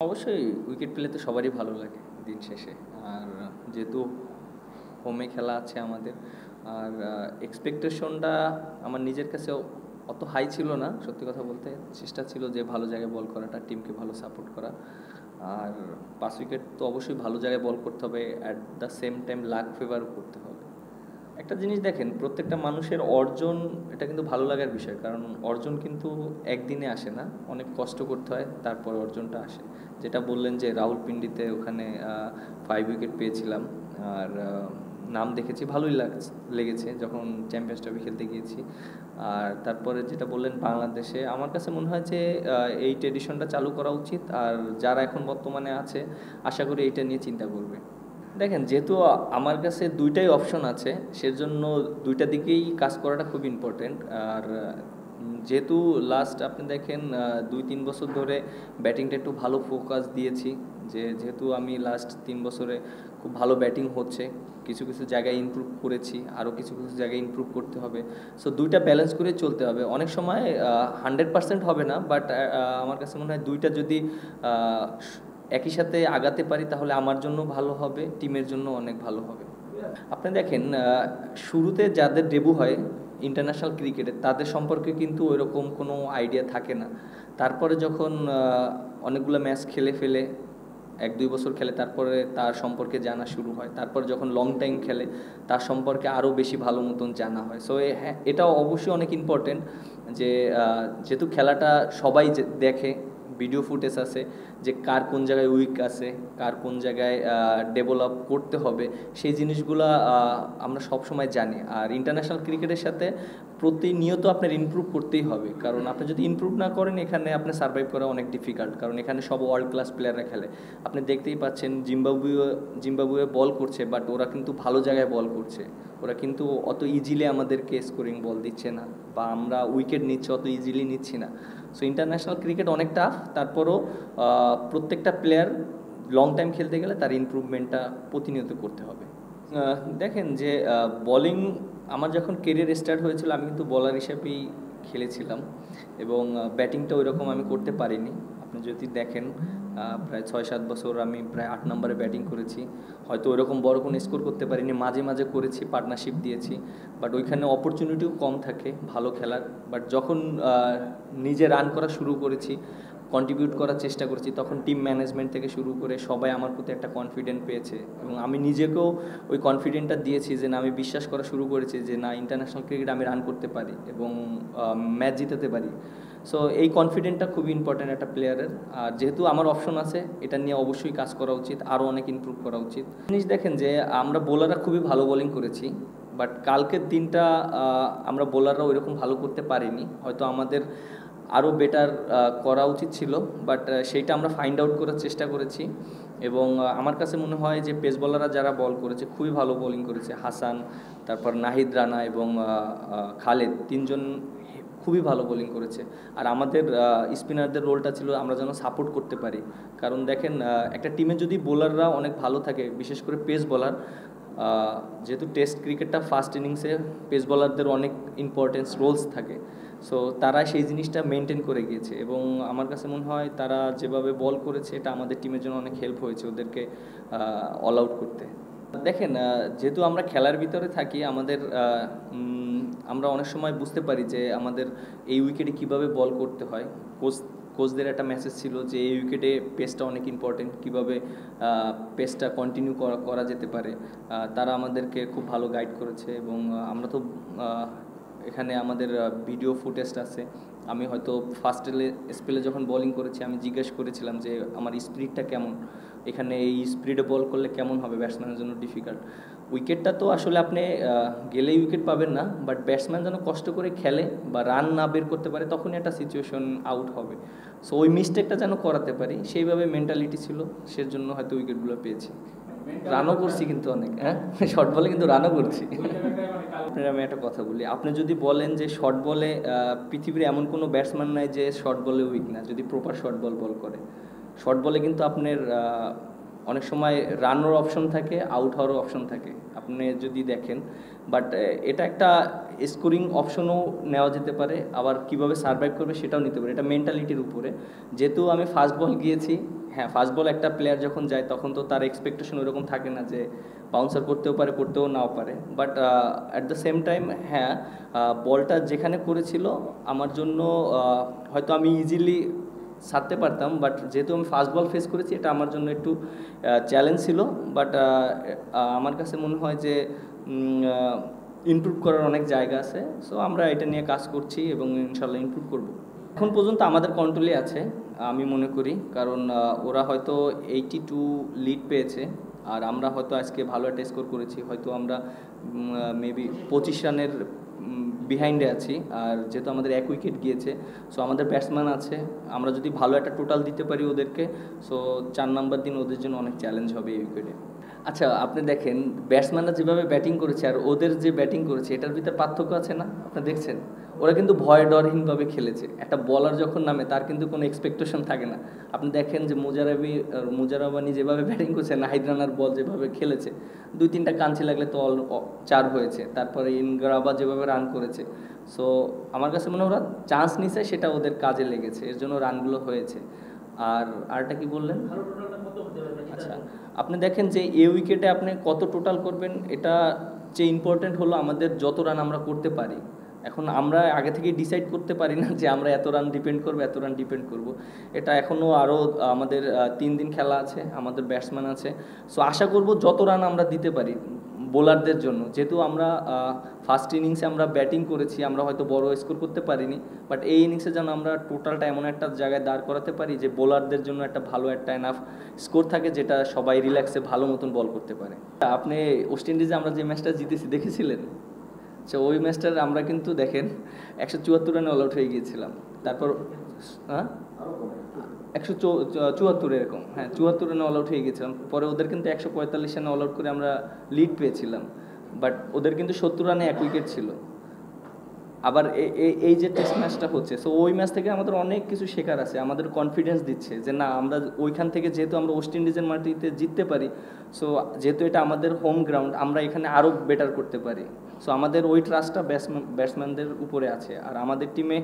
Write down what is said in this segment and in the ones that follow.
অবশ্যই উইকেট পেলে তো সবারই ভালো লাগে দিন শেষে। আর যেহেতু হোমে খেলা আছে আমাদের, আর এক্সপেকটেশনটা আমার নিজের কাছে অত হাই ছিল না, সত্যি কথা বলতে। চেষ্টা ছিল যে ভালো জায়গায় বল করাটা, টিমকে ভালো সাপোর্ট করা। আর 5 উইকেট তো অবশ্যই ভালো জায়গায় বল করতে হবে, at the same time luck ফেভারও করতে হবে। একটা জিনিস দেখেন, প্রত্যেকটা মানুষের অর্জন এটা কিন্তু ভালো লাগার বিষয়, কারণ অর্জন কিন্তু একদিনে আসে না, অনেক কষ্ট করতে হয় তারপর অর্জনটা আসে। যেটা বললেন যে রাহুলপিন্ডিতে ওখানে 5 উইকেট পেয়েছিলাম, আর নাম দেখেছি, ভালোই লেগেছে যখন চ্যাম্পিয়ন্স ট্রফি খেলতে গিয়েছি। আর তারপরে যেটা বললেন বাংলাদেশে, আমার কাছে মনে হয় যে এই ট্রেডিশনটা চালু করা উচিত, আর যারা এখন বর্তমানে আছে আশা করি এইটা নিয়ে চিন্তা করবে। দেখেন, যেহেতু আমার কাছে দুইটাই অপশন আছে, সেজন্য দুইটা দিকেই কাজ করাটা খুব ইম্পর্টেন্ট। আর যেহেতু লাস্ট আপনি দেখেন 2-3 বছর ধরে ব্যাটিংটা একটু ভালো ফোকাস দিয়েছি, যেহেতু আমি লাস্ট 3 বছরে খুব ভালো ব্যাটিং হচ্ছে, কিছু কিছু জায়গায় ইমপ্রুভ করেছি, আরও কিছু কিছু জায়গায় ইমপ্রুভ করতে হবে। সো দুইটা ব্যালেন্স করে চলতে হবে। অনেক সময় 100% হবে না, বাট আমার কাছে মনে হয় দুইটা যদি একই সাথে আগাতে পারি তাহলে আমার জন্য ভালো হবে, টিমের জন্য অনেক ভালো হবে। আপনি দেখেন, শুরুতে যাদের ডেবু হয় ইন্টারন্যাশনাল ক্রিকেটে, তাদের সম্পর্কে কিন্তু ওইরকম কোনো আইডিয়া থাকে না। তারপরে যখন অনেকগুলো ম্যাচ খেলে ফেলে, 1-2 বছর খেলে, তারপরে তার সম্পর্কে জানা শুরু হয়। তারপর যখন লং টাইম খেলে, তার সম্পর্কে আরও বেশি ভালো মতন জানা হয়। সো হ্যাঁ, এটাও অবশ্যই অনেক ইম্পর্টেন্ট যে যেহেতু খেলাটা সবাই দেখে, ভিডিও ফুটেজ আছে যে কার কোন জায়গায় উইক আছে, কার কোন জায়গায় ডেভেলপ করতে হবে, সেই জিনিসগুলো আমরা সব সময় জানি। আর ইন্টারন্যাশনাল ক্রিকেটের সাথে প্রতিনিয়ত আপনার ইমপ্রুভ করতেই হবে, কারণ আপনি যদি ইমপ্রুভ না করেন এখানে আপনি সার্ভাইভ করা অনেক ডিফিকাল্ট, কারণ এখানে সব ওয়ার্ল্ড ক্লাস প্লেয়াররা খেলে। আপনি দেখতেই পাচ্ছেন জিম্বাবুয়ে বল করছে, বাট ওরা কিন্তু ভালো জায়গায় বল করছে, ওরা কিন্তু অত ইজিলি আমাদেরকে স্কোরিং বল দিচ্ছে না, বা আমরা উইকেট নিচ্ছি অত ইজিলি নিচ্ছি না। সো ইন্টারন্যাশনাল ক্রিকেট অনেক টাফ, তারপরও প্রত্যেকটা প্লেয়ার লং টাইম খেলতে গেলে তার ইমপ্রুভমেন্টটা প্রতিনিয়ত করতে হবে। দেখেন যে বোলিং আমার যখন কেরিয়ার স্টার্ট হয়েছিল, আমি কিন্তু বলার হিসেবেই খেলেছিলাম, এবং ব্যাটিংটা ওইরকম আমি করতে পারিনি। আপনি যদি দেখেন, প্রায় 6-7 বছর আমি প্রায় 8 নম্বরে ব্যাটিং করেছি, হয়তো ওইরকম বড় কোনো স্কোর করতে পারিনি, মাঝে মাঝে করেছি, পার্টনারশিপ দিয়েছি, বাট ওইখানে অপরচুনিটিও কম থাকে ভালো খেলার। বাট যখন নিজে রান করা শুরু করেছি, কন্ট্রিবিউট করার চেষ্টা করেছি, তখন টিম ম্যানেজমেন্ট থেকে শুরু করে সবাই আমার প্রতি একটা কনফিডেন্ট পেয়েছে, এবং আমি নিজেকেও ওই কনফিডেন্টটা দিয়েছি যে না, আমি বিশ্বাস করা শুরু করেছি যে না, ইন্টারন্যাশনাল ক্রিকেট আমি রান করতে পারি এবং ম্যাচ জিতাতে পারি। সো এই কনফিডেন্টটা খুবই ইম্পর্ট্যান্ট একটা প্লেয়ারের। আর যেহেতু আমার অপশন আছে, এটা নিয়ে অবশ্যই কাজ করা উচিত, আরও অনেক ইমপ্রুভ করা উচিত। জিনিস দেখেন যে আমরা বোলাররা খুবই ভালো বোলিং করেছি, বাট কালকের দিনটা আমরা বোলাররা ওইরকম ভালো করতে পারিনি, হয়তো আমাদের আরও বেটার করা উচিত ছিল, বাট সেইটা আমরা ফাইন্ড আউট করার চেষ্টা করেছি। এবং আমার কাছে মনে হয় যে পেস বোলাররা যারা বল করেছে খুবই ভালো বোলিং করেছে, হাসান, তারপর নাহিদ রানা এবং খালেদ, তিনজন খুবই ভালো বোলিং করেছে। আর আমাদের স্পিনারদের রোলটা ছিল আমরা যেন সাপোর্ট করতে পারি, কারণ দেখেন একটা টিমে যদি বোলাররা অনেক ভালো থাকে, বিশেষ করে পেস বোলার, যেহেতু টেস্ট ক্রিকেটটা ফার্স্ট ইনিংসে পেস বোলারদের অনেক ইম্পর্টেন্স রোলস থাকে, সো তারা সেই জিনিসটা মেনটেন করে গিয়েছে, এবং আমার কাছে মনে হয় তারা যেভাবে বল করেছে এটা আমাদের টিমের জন্য অনেক হেল্প হয়েছে ওদেরকে অল আউট করতে। দেখেন, যেহেতু আমরা খেলার ভিতরে থাকি, আমরা অনেক সময় বুঝতে পারি যে আমাদের এই উইকেটে কিভাবে বল করতে হয়। কোচদের একটা মেসেজ ছিল যে এই উইকেটে পেসটা অনেক ইম্পর্টেন্ট, কীভাবে পেসটা কন্টিনিউ করা যেতে পারে। তারা আমাদেরকে খুব ভালো গাইড করেছে, এবং আমরা তো এখানে আমাদের ভিডিও ফুটেজটা আছে। আমি হয়তো ফার্স্ট স্পেলে যখন বোলিং করেছি, আমি জিজ্ঞেস করেছিলাম যে আমার স্পিডটা কেমন, এখানে এই স্পিডে বল করলে কেমন হবে, ব্যাটসম্যানের জন্য ডিফিকাল্ট। উইকেটটা তো আসলে আপনি গেলেই উইকেট পাবেন না, বাট ব্যাটসম্যান যেন কষ্ট করে খেলে বা রান না বের করতে পারে, তখনই একটা সিচুয়েশন আউট হবে। সো ওই মিস্টেকটা যেন করাতে পারি, সেইভাবে মেন্টালিটি ছিল, সেজন্য হয়তো উইকেটগুলো পেয়েছি। রানও করছি কিন্তু অনেক, হ্যাঁ, শর্ট বলে কিন্তু রানও করছি। আপনার আমি একটা কথা বলি, আপনি যদি বলেন যে শর্ট বলে পৃথিবীর এমন কোনো ব্যাটসম্যান নাই যে শর্ট বলে উইক না, যদি প্রপার শর্ট বল করে। শর্ট বলে কিন্তু আপনার অনেক সময় রানের অপশন থাকে, আউট হওয়ারও অপশন থাকে, আপনি যদি দেখেন। বাট এটা একটা স্কোরিং অপশনও নেওয়া যেতে পারে, আবার কিভাবে সার্ভাইভ করবে সেটাও নিতে পারে, এটা মেন্টালিটির উপরে। যেহেতু আমি ফাস্ট বল গিয়েছি, হ্যাঁ ফাস্ট বল একটা প্লেয়ার যখন যায় তখন তো তার এক্সপেকটেশন ওইরকম থাকে না যে বাউন্সার করতেও পারে করতেও নাও পারে, but at the same time হ্যাঁ বলটা যেখানে করেছিল আমার জন্য হয়তো আমি ইজিলি ছাড়তে পারতাম, বাট যেহেতু আমি ফাস্ট বল ফেস করেছি এটা আমার জন্য একটু চ্যালেঞ্জ ছিল, বাট আমার কাছে মনে হয় যে ইমপ্রুভ করার অনেক জায়গা আছে। সো আমরা এটা নিয়ে কাজ করছি এবং ইনশাল্লাহ ইমপ্রুভ করব। এখন পর্যন্ত আমাদের কন্ট্রোলে আছে আমি মনে করি, কারণ ওরা হয়তো 82 লিড পেয়েছে আর আমরা হয়তো আজকে ভালো একটা স্কোর করেছি, হয়তো আমরা মেবি 25 রানের বিহাইন্ডে আছি। আর যেহেতু আমাদের 1 উইকেট গিয়েছে, সো আমাদের ব্যাটসম্যান আছে, আমরা যদি ভালো একটা টোটাল দিতে পারি ওদেরকে, সো 4 নম্বর দিন ওদের জন্য অনেক চ্যালেঞ্জ হবে এই উইকেটে। আচ্ছা আপনি দেখেন ব্যাটসম্যানরা যেভাবে ব্যাটিং করেছে আর ওদের যে ব্যাটিং করেছে এটার ভিতরে পার্থক্য আছে না, আপনি দেখছেন ওরা কিন্তু ভয় ডরহীনভাবে খেলেছে। একটা বলার যখন নামে তার কিন্তু কোনো এক্সপেকটেশন থাকে না। আপনি দেখেন যে মুজারাবানি যেভাবে ব্যাটিং করছে, নাহিদ রানার বল যেভাবে খেলেছে, 2-3টা কাঞ্চি লাগলে তো 4 হয়েছে, তারপরে ইনগ্রাবা যেভাবে রান করেছে। সো আমার কাছে মনে হয় ওরা চান্স নিছে, সেটা ওদের কাজে লেগেছে, এর জন্য রানগুলো হয়েছে। আর আরটা কি বললেন? আচ্ছা আপনি দেখেন যে এই উইকেটে আপনি কত টোটাল করবেন, এটা যে ইম্পর্টেন্ট হলো আমাদের যত রান আমরা করতে পারি। এখন আমরা আগে থেকেই ডিসাইড করতে পারি না যে আমরা এত রান ডিপেন্ড করবো এত রান ডিপেন্ড করব, এটা এখনও আরও আমাদের 3 দিন খেলা আছে, আমাদের ব্যাটসম্যান আছে। সো আশা করব যত রান আমরা দিতে পারি বোলারদের জন্য, যেহেতু আমরা ফার্স্ট ইনিংসে আমরা ব্যাটিং করেছি, আমরা হয়তো বড় স্কোর করতে পারিনি, বাট এই ইনিংসে যেন আমরা টোটালটা এমন একটা জায়গায় দাঁড় করাতে পারি যে বোলারদের জন্য একটা ভালো একটা এনাফ স্কোর থাকে, যেটা সবাই রিল্যাক্সে ভালো মতন বল করতে পারে। আপনি ওয়েস্ট ইন্ডিজে আমরা যে ম্যাচটা জিতেছি দেখেছিলেন? আচ্ছা ওই ম্যাচটার আমরা কিন্তু দেখেন 174 রানে অল আউট হয়ে গিয়েছিলাম, তারপর হ্যাঁ 174 এরকম, হ্যাঁ 74 রানে অল আউট হয়ে গেছিলাম, পরে ওদের কিন্তু 145 রানে অল আউট করে আমরা লিড পেয়েছিলাম, বাট ওদের কিন্তু 70 রানে 1 উইকেট ছিল। আবার এই যে টেস্ট ম্যাচটা হচ্ছে, সো ওই ম্যাচ থেকে আমাদের অনেক কিছু শেখার আছে, আমাদের কনফিডেন্স দিচ্ছে যে না আমরা ওইখান থেকে যেহেতু আমরা ওয়েস্ট ইন্ডিজের মাটিতে জিততে পারি, সো যেহেতু এটা আমাদের হোম গ্রাউন্ড আমরা এখানে আরও বেটার করতে পারি। সো আমাদের ওই ট্রাস্টটা ব্যাটসম্যানদের উপরে আছে। আর আমাদের টিমে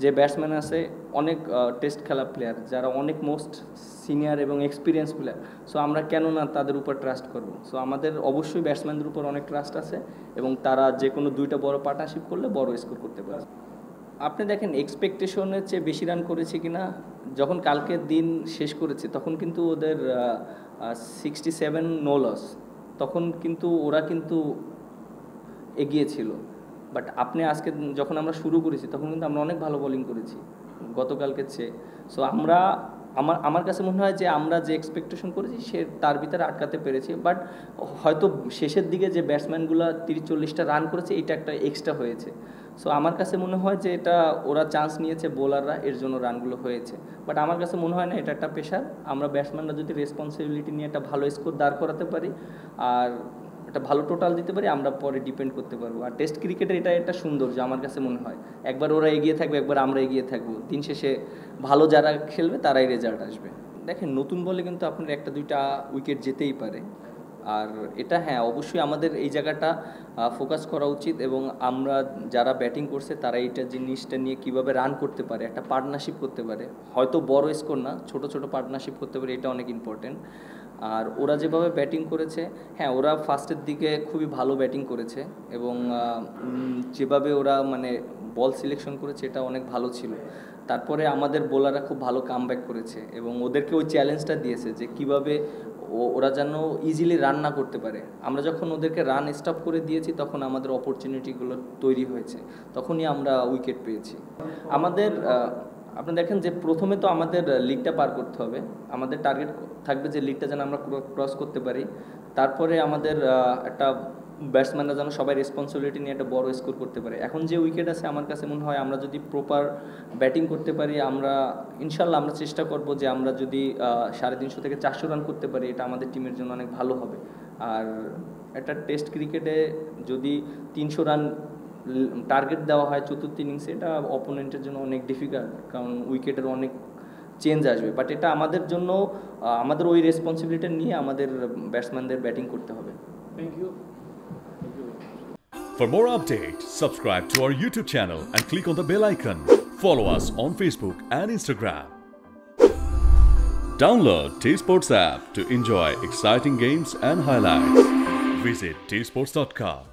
যে ব্যাটসম্যান আছে অনেক টেস্ট খেলা প্লেয়ার যারা অনেক মোস্ট সিনিয়র এবং এক্সপিরিয়েন্স প্লেয়ার, সো আমরা কেন না তাদের উপর ট্রাস্ট করব। সো আমাদের অবশ্যই ব্যাটসম্যানদের উপর অনেক ট্রাস্ট আছে এবং তারা যে কোনো 2টা বড় পার্টনারশিপ করলে বড় স্কোর করতে পারে। আপনি দেখেন এক্সপেকটেশনের চেয়ে বেশি রান করেছে কিনা, যখন কালকের দিন শেষ করেছে তখন কিন্তু ওদের 67 নো লস, তখন কিন্তু ওরা কিন্তু এগিয়ে ছিল। বাট আপনি আজকে যখন আমরা শুরু করেছি তখন কিন্তু আমরা অনেক ভালো বোলিং করেছি গতকালকের চেয়ে। সো আমার কাছে মনে হয় যে আমরা যে এক্সপেকটেশন করেছি সে তার ভিতরে আটকাতে পেরেছি, বাট হয়তো শেষের দিকে যে ব্যাটসম্যানগুলো 30-40টা রান করেছে এটা একটা এক্সট্রা হয়েছে। সো আমার কাছে মনে হয় যে এটা ওরা চান্স নিয়েছে বোলাররা, এর জন্য রানগুলো হয়েছে। বাট আমার কাছে মনে হয় না এটা একটা প্রেশার, আমরা ব্যাটসম্যানরা যদি রেসপন্সিবিলিটি নিয়ে একটা ভালো স্কোর দাঁড় করাতে পারি আর একটা ভালো টোটাল দিতে পারি, আমরা পরে ডিপেন্ড করতে পারবো। আর টেস্ট ক্রিকেটের এটা একটা সৌন্দর্য আমার কাছে মনে হয়, একবার ওরা এগিয়ে থাকবে একবার আমরা এগিয়ে থাকবো, দিন শেষে ভালো যারা খেলবে তারাই রেজাল্ট আসবে। দেখেন নতুন বলে কিন্তু আপনার 1-2টা উইকেট যেতেই পারে, আর এটা হ্যাঁ অবশ্যই আমাদের এই জায়গাটা ফোকাস করা উচিত এবং আমরা যারা ব্যাটিং করছে তারা এইটা জিনিসটা নিয়ে কিভাবে রান করতে পারে, একটা পার্টনারশিপ করতে পারে, হয়তো বড় স্কোর না ছোট ছোট পার্টনারশিপ করতে পারে, এটা অনেক ইম্পর্টেন্ট। আর ওরা যেভাবে ব্যাটিং করেছে, হ্যাঁ ওরা ফার্স্টের দিকে খুবই ভালো ব্যাটিং করেছে এবং যেভাবে ওরা মানে বল সিলেকশন করেছে এটা অনেক ভালো ছিল। তারপরে আমাদের বোলাররা খুব ভালো কামব্যাক করেছে এবং ওদেরকে ওই চ্যালেঞ্জটা দিয়েছে যে কিভাবে ওরা যেন ইজিলি রান না করতে পারে। আমরা যখন ওদেরকে রান স্টপ করে দিয়েছি তখন আমাদের অপরচুনিটিগুলো তৈরি হয়েছে, তখনই আমরা উইকেট পেয়েছি। আমাদের আপনি দেখেন যে প্রথমে তো আমাদের লিগটা পার করতে হবে, আমাদের টার্গেট থাকবে যে লিগটা যেন আমরা ক্রস করতে পারি, তারপরে আমাদের একটা ব্যাটসম্যানরা যেন সবাই রেসপন্সিবিলিটি নিয়ে একটা বড় স্কোর করতে পারে। এখন যে উইকেট আছে আমার কাছে মনে হয় আমরা যদি প্রপার ব্যাটিং করতে পারি, আমরা ইনশাল্লাহ আমরা চেষ্টা করব যে আমরা যদি 350 থেকে 400 রান করতে পারি এটা আমাদের টিমের জন্য অনেক ভালো হবে। আর একটা টেস্ট ক্রিকেটে যদি 300 রান টার্গেট দেওয়া হয় চতুর্থ ইনিংসে, এটা অপোনেন্টের জন্য অনেক ডিফিকাল্ট, কারণ উইকেটের অনেক চেঞ্জ আসবে। বাট এটা আমাদের জন্য আমাদের ওই রেসপন্সিবিলিটি নিয়ে আমাদের ব্যাটসম্যানদের ব্যাটিং করতে হবে। Thank you. For more updates, subscribe to our YouTube channel and click on the bell icon. Follow us on Facebook and Instagram. Download T Sports app to enjoy exciting games and highlights. Visit tsports.com.